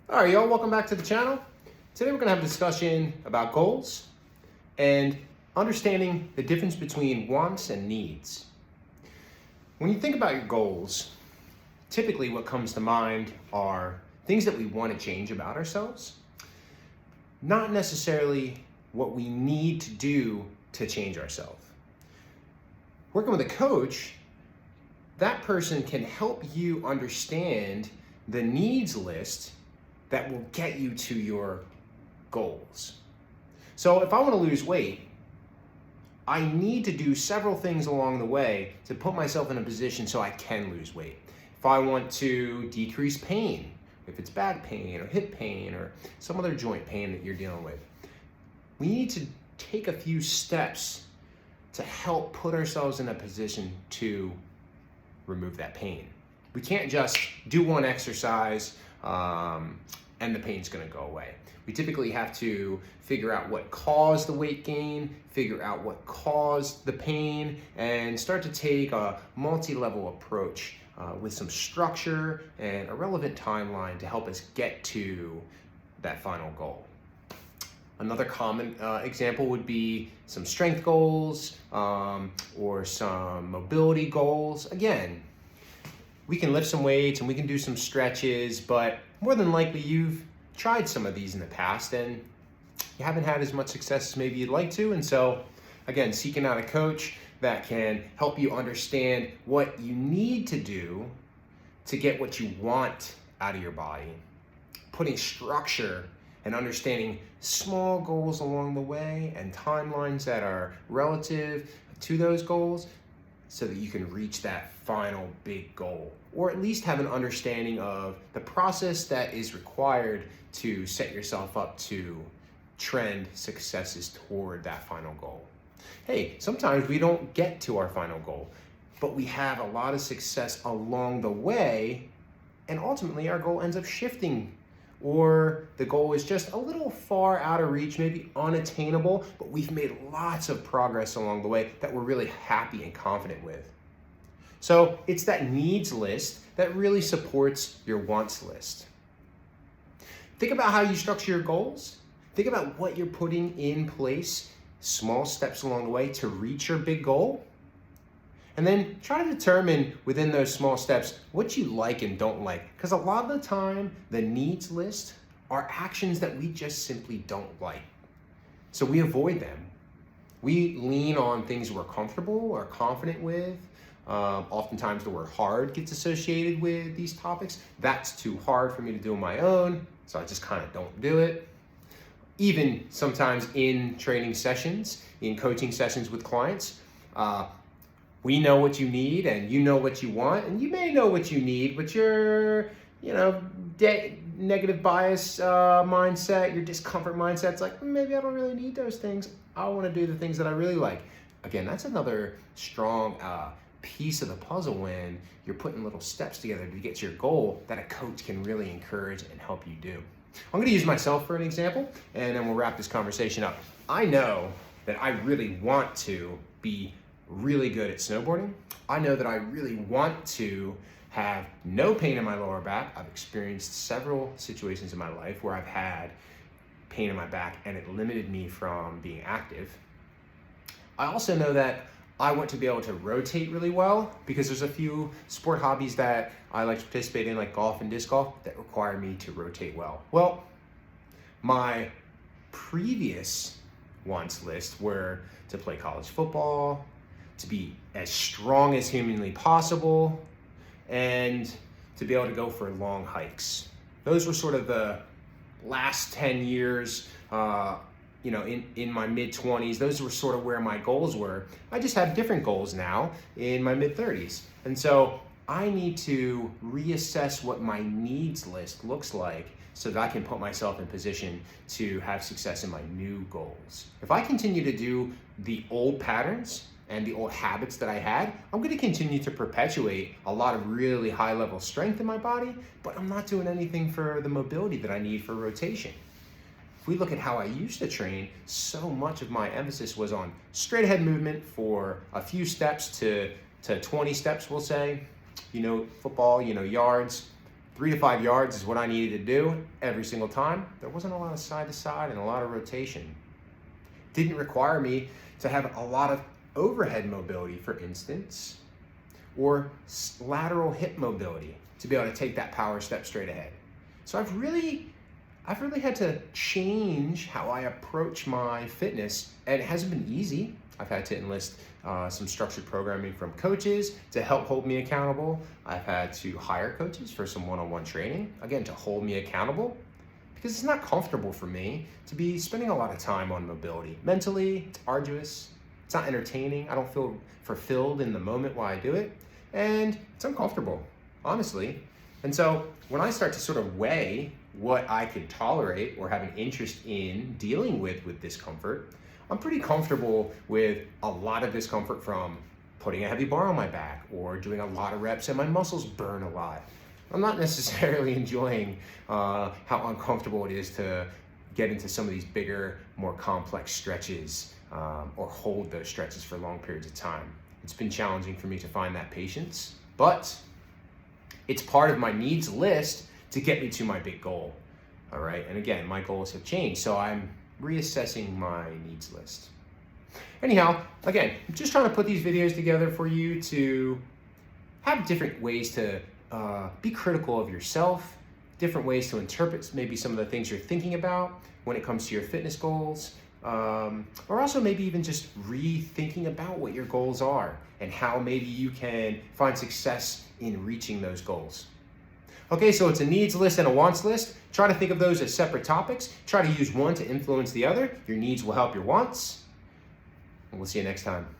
All right, y'all, welcome back to the channel. Today we're gonna have a discussion about goals and understanding the difference between wants and needs. When you think about your goals, typically what comes to mind are things that we want to change about ourselves, not necessarily what we need to do to change ourselves. Working with a coach, that person can help you understand the needs list that will get you to your goals. So if I want to lose weight, I need to do several things along the way to put myself in a position so I can lose weight. If I want to decrease pain, if it's back pain or hip pain or some other joint pain that you're dealing with, we need to take a few steps to help put ourselves in a position to remove that pain. We can't just do one exercise and the pain's gonna go away. We typically have to figure out what caused the weight gain, figure out what caused the pain, and start to take a multi-level approach with some structure and a relevant timeline to help us get to that final goal. Another common example would be some strength goals or some mobility goals. Again, we can lift some weights and we can do some stretches, but more than likely you've tried some of these in the past and you haven't had as much success as maybe you'd like to. And so again, seeking out a coach that can help you understand what you need to do to get what you want out of your body, putting structure and understanding small goals along the way and timelines that are relative to those goals so that you can reach that final big goal, or at least have an understanding of the process that is required to set yourself up to trend successes toward that final goal. Hey, sometimes we don't get to our final goal, but we have a lot of success along the way, and ultimately our goal ends up shifting, or the goal is just a little far out of reach, maybe unattainable, but we've made lots of progress along the way that we're really happy and confident with. So it's that needs list that really supports your wants list. Think about how you structure your goals. Think about what you're putting in place, small steps along the way to reach your big goal. And then try to determine within those small steps what you like and don't like. Because a lot of the time, the needs list are actions that we just simply don't like. So we avoid them. We lean on things we're comfortable or confident with. Oftentimes the word hard gets associated with these topics. That's too hard for me to do on my own, so I just kind of don't do it. Even sometimes in training sessions, in coaching sessions with clients, we know what you need and you know what you want, and you may know what you need, but your negative bias mindset, your discomfort mindset's like, maybe I don't really need those things. I want to do the things that I really like. Again, that's another strong piece of the puzzle when you're putting little steps together to get to your goal that a coach can really encourage and help you do. I'm going to use myself for an example, and then we'll wrap this conversation up. I know that I really want to be really good at snowboarding. I know that I really want to have no pain in my lower back. I've experienced several situations in my life where I've had pain in my back and it limited me from being active. I also know that I want to be able to rotate really well because there's a few sport hobbies that I like to participate in, like golf and disc golf, that require me to rotate well. Well, my previous wants list were to play college football, to be as strong as humanly possible, and to be able to go for long hikes. Those were sort of the last 10 years, in my mid-20s. Those were sort of where my goals were. I just have different goals now in my mid-30s. And so I need to reassess what my needs list looks like so that I can put myself in position to have success in my new goals. If I continue to do the old patterns and the old habits that I had, I'm going to continue to perpetuate a lot of really high level strength in my body, but I'm not doing anything for the mobility that I need for rotation. If we look at how I used to train, so much of my emphasis was on straight ahead movement for a few steps to 20 steps, we'll say. Football, yards. 3 to 5 yards is what I needed to do every single time. There wasn't a lot of side to side and a lot of rotation. Didn't require me to have a lot of overhead mobility, for instance, or lateral hip mobility to be able to take that power step straight ahead. So I've really had to change how I approach my fitness, and it hasn't been easy. I've had to enlist some structured programming from coaches to help hold me accountable. I've had to hire coaches for some one-on-one training, again, to hold me accountable, because it's not comfortable for me to be spending a lot of time on mobility. Mentally, it's arduous, it's not entertaining, I don't feel fulfilled in the moment while I do it, and it's uncomfortable, honestly. And so when I start to sort of weigh what I could tolerate or have an interest in dealing with discomfort, I'm pretty comfortable with a lot of discomfort from putting a heavy bar on my back or doing a lot of reps and my muscles burn a lot. I'm not necessarily enjoying how uncomfortable it is to get into some of these bigger, more complex stretches or hold those stretches for long periods of time. It's been challenging for me to find that patience, but it's part of my needs list to get me to my big goal. All right, and again, my goals have changed, so I'm reassessing my needs list. Anyhow, again, I'm just trying to put these videos together for you to have different ways to be critical of yourself, different ways to interpret maybe some of the things you're thinking about when it comes to your fitness goals, or also maybe even just rethinking about what your goals are and how maybe you can find success in reaching those goals. Okay, so it's a needs list and a wants list. Try to think of those as separate topics. Try to use one to influence the other. Your needs will help your wants. And we'll see you next time.